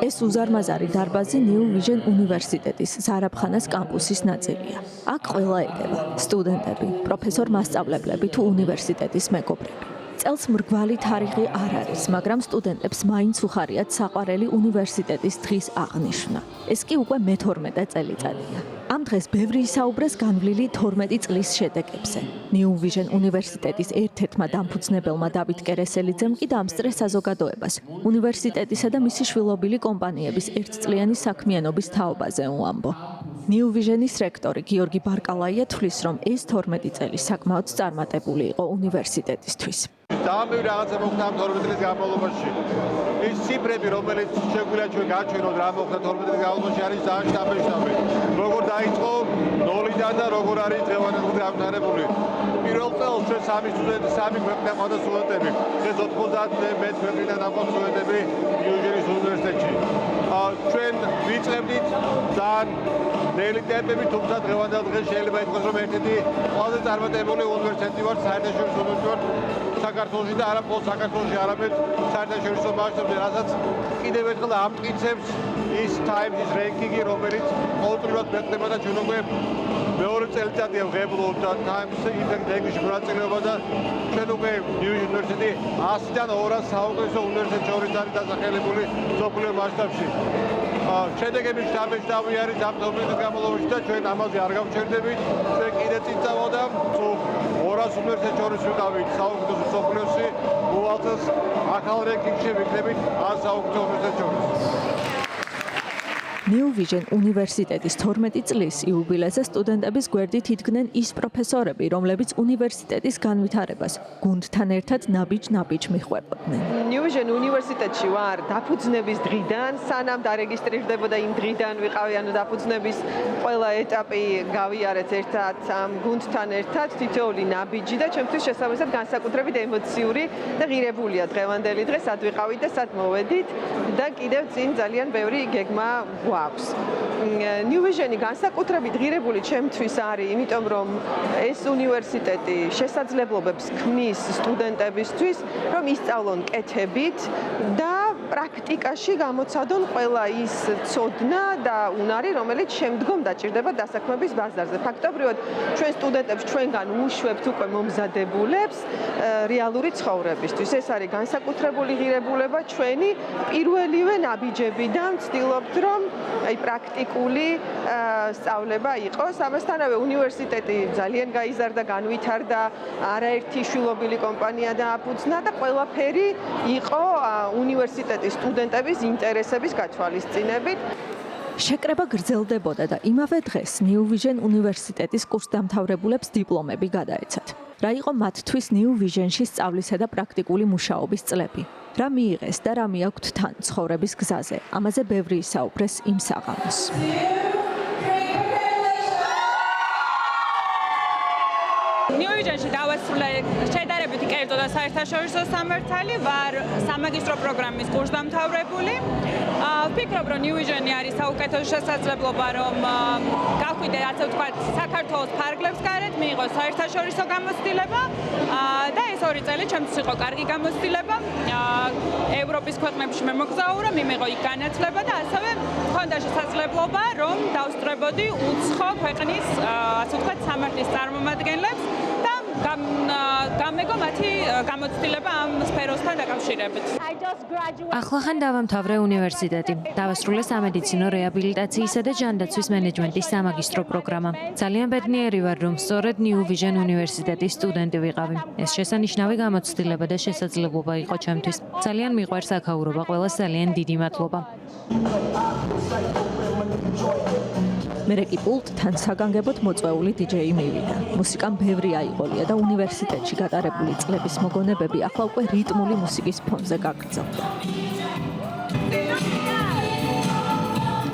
ეს უზარმაზარი დარბაზი New Vision უნივერსიტეტის ზარაფხანას კამპუსის ნაწილია. აქ ყველა ეტევა: სტუდენტები, პროფესორ-მასწავლებლები თუ უნივერსიტეტის მეგობრები. წელს მრგვალი თარიღი არ არის, მაგრამ სტუდენტებს მაინც უხარიათ საყვარელი უნივერსიტეტის დღის აღნიშვნა. ეს კი უკვე მე-12 წელიწადია. ამ დღეს ბევრი ისაუბრეს განვლილი 12 წლის შედეგებზე. New Vision უნივერსიტეტის ერთ-ერთმა დამფუძნებელმა დავით კერესელიძემ კი დაამსწრეს საზოგადოებას უნივერსიტეტისა და მისი შვილობილი კომპანიების ერთწლიანი საქმიანობის თაობაზე უამბო. New Vision-ის რექტორი გიორგი ბარკალაია თვლის, რომ ეს 12 წელი საკმაოდ წარმატებული იყო უნივერსიტეტისთვის. Დამივი რაღაცა მოხდა ამ 12 წლის განმავლობაში. ის ციფრები, რომელიც შეგვიძლია ჩვენ გაჩვენოთ, რა მოხდა 12 წლის განმავლობაში, არის ძალიან შთამბეჭდავი. როგორ დაიწყო ნოლიდან და როგორ არის დღევანდელ გამთარებული. პირველ წელს ჩვენ სამი ქვეყნიდან ყავდა სტუდენტები. ეს 91 ქვეყნიდან დაყო სტუდენტები New Vision-ის უნივერსიტეტში. ჩვენ ვიწყებდით ძალიან ნელი ტემპები, თუმცა დღევანდელ დღეს შეიძლება ითქვას, რომ ერთ-ერთი ყველაზე წარმატებული უნივერსიტეტი ვარ საერთაშორისო უნივერსიტეტი საქართველოში და არა მხოლოდ საქართველოში, არამედ საერთაშორისო მასშტაბზე, რასაც კიდევ ერთხელ ამტკიცებს ის Times-ის რენკინგი, რომელიც ყოველწლიურად მეწდება და ჩვენ უკვე მეორე წელიწადია ვღებულობთ Times-ის რენკინგში მონაწილეობა და ჩვენ უკვე New Vision უნივერსიტეტი 100-დან 200 საუკეთესო უნივერსიტეტ შორის არის დასახელებული მსოფლიო მასშტაბში. შედეგები შთამბეჭდავი არის ამ 12 წლის განმავლობაში და ჩვენ ამაზე არ გავჩერდებით. ჩვენ კიდე წინ წავოდა 200 უნივერსიტეტ შორის ვიყავით საუკეთესო მსოფლიოში, მოვალწეს ახალ რენკინგში ვიქნებით 100 საუკეთესო უნივერსიტეტ შორის. New Vision უნივერსიტეტის 12 წლის იუბილეზე სტუდენტების გვერდით იდგნენ ის პროფესორები, რომლებიც უნივერსიტეტის განვითარებას გუნდთან ერთად ნაბიჯ-ნაბიჯ მიჰყვებოდნენ. New Vision უნივერსიტეტში ვარ დაფუძნების დღიდან, სანამ დარეგისტრირდებოდა იმ დღიდან ვიყავი, ანუ დაფუძნების ყველა ეტაპი გავიარეთ ერთად ამ გუნდთან ერთად, თითოეული ნაბიჯი და ჩემთვის შესაბამისად განსაკუთრებით ემოციური და ღირებულია დღევანდელი დღე, სად ვიყავით და სად მოვედით და კიდევ წინ ძალიან ბევრი გეგმა გვაქვს. New Vision-ი განსაკუთრებით ღირებული ჩემთვის არის, იმიტომ რომ ეს უნივერსიტეტი შესაძლებლობებს ქმნის სტუდენტებისთვის, რომ ისწავლონ კეთებით და პრაქტიკაში გამოცადონ ყველა ის ცოდნა და უნარი, რომელიც შემდგომ დაჭირდება დასაქმების ბაზარზე. ფაქტობრივად, ჩვენ სტუდენტებს ჩვენგან უშვებთ უკვე მომზადებულებს რეალური ცხოვრებისთვის. ეს არის განსაკუთრებული ღირებულება ჩვენი პირველივე ნაბიჯებიდან ვცდილობთ, რომ აი პრაქტიკული სწავლება იყოს. ამასთანავე უნივერსიტეტი ძალიან გაიზარდა, განვითარდა, არაერთი შვილობილი კომპანია დააფუძნა და ყველაფერი იყო უნივერსიტეტის სტუდენტების ინტერესების გათვალისწინებით. შეკრება გრძელდებოდა და იმავე დღეს New Vision უნივერსიტეტის კურსდამთავრებულებს დიპლომები გადაეცათ. რა იყო მათთვის New Vision-ში სწავლისა და პრაქტიკული მუშაობის წლები? რა მიიღეს და რა მიაქვთ თან ცხოვრების გზაზე? ამაზე ბევრი ისაუბრეს იმ საღამოს. New Vision-ში დავასრულე შედარებით კერძო და საერთაშორისო სამართალი, ვარ სამაგისტრო პროგრამის კურსდამთავრებული. ვფიქრობ, რომ New Vision-ი არის საუკეთესო შესაძლებლობა, რომ გავხვიდე, ასე ვთქვათ, საქართველოს ფარგლებს გარეთ, მიიღო საერთაშორისო გამოცდილება და ეს 2 წელი ჩემთვის იყო კარგი გამოცდილება. ევროპის ქვეყნებში მე მოგზაურა, მიმიღო იქ განათლება და ასევე მქონდა შესაძლებლობა, რომ დავსწრებოდი უცხო ქვეყნის, ასე ვთქვათ, სამართლის წარმომადგენლებს და გამეგო მათი გამოცდილება ამ სფეროსთან დაკავშირებით. ახლახან დავამთავრე უნივერსიტეტი. დავასრულე სამედიცინო რეაბილიტაციისა და ჯანდაცვის მენეჯმენტის სამაგისტრო პროგრამა. ძალიან ბედნიერი ვარ, რომ სწორედ New Vision უნივერსიტეტის სტუდენტი ვიყავი. ეს შესანიშნავი გამოცდილება და შესაძლებლობა იყო ჩემთვის. ძალიან მიყვარს აქაურობა, ყველას ძალიან დიდი მადლობა. მერე კი პულტთან საგანგებოდ მოწვეული DJ მივიდა. მუსიკამ ბევრი აიღოლია და უნივერსიტეტში გატარებული წლების მოგონებები ახლა უკვე რიტმული მუსიკის ფონზე გაგრძელდა.